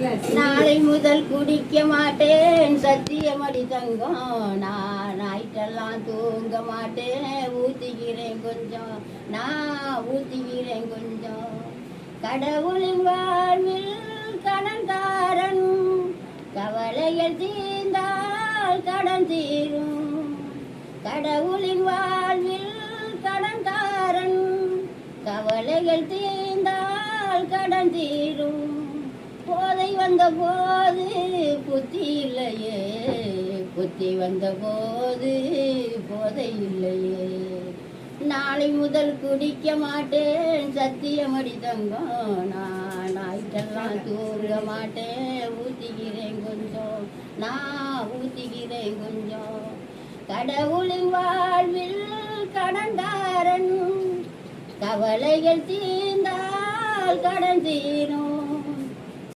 நாளை முதல் குடிக்க மாட்டேன் சத்தியமடி தங்கம். நான் நைட்டெல்லாம் தூங்க மாட்டேன். ஊத்திக்கிறேன் கொஞ்சம், நான் ஊத்திக்கிறேன் கொஞ்சம். கடவுளின் வாழ்வில் கடன்காரன், கவலைகள் தீர்ந்தால் கடன் தீரும். கடவுளின் வாழ்வில் கடன்காரன், கவலைகள் தீர்ந்தால் கடன் தீரும். போதை வந்த போது புத்தி இல்லையே, புத்தி வந்த போது போதை இல்லையே. நாளை முதல் குடிக்க மாட்டேன் சத்தியமடி தங்கம். நான் நைட்டெல்லாம் தூங்க மாட்டேன். ஊத்திக்கிறேன் கொஞ்சம், நான் ஊத்திக்கிறேன் கொஞ்சம். கடவுளின் வாழ்வில் கடன்காரன், கவலைகள் தீர்ந்தால் கடன் தீரும்.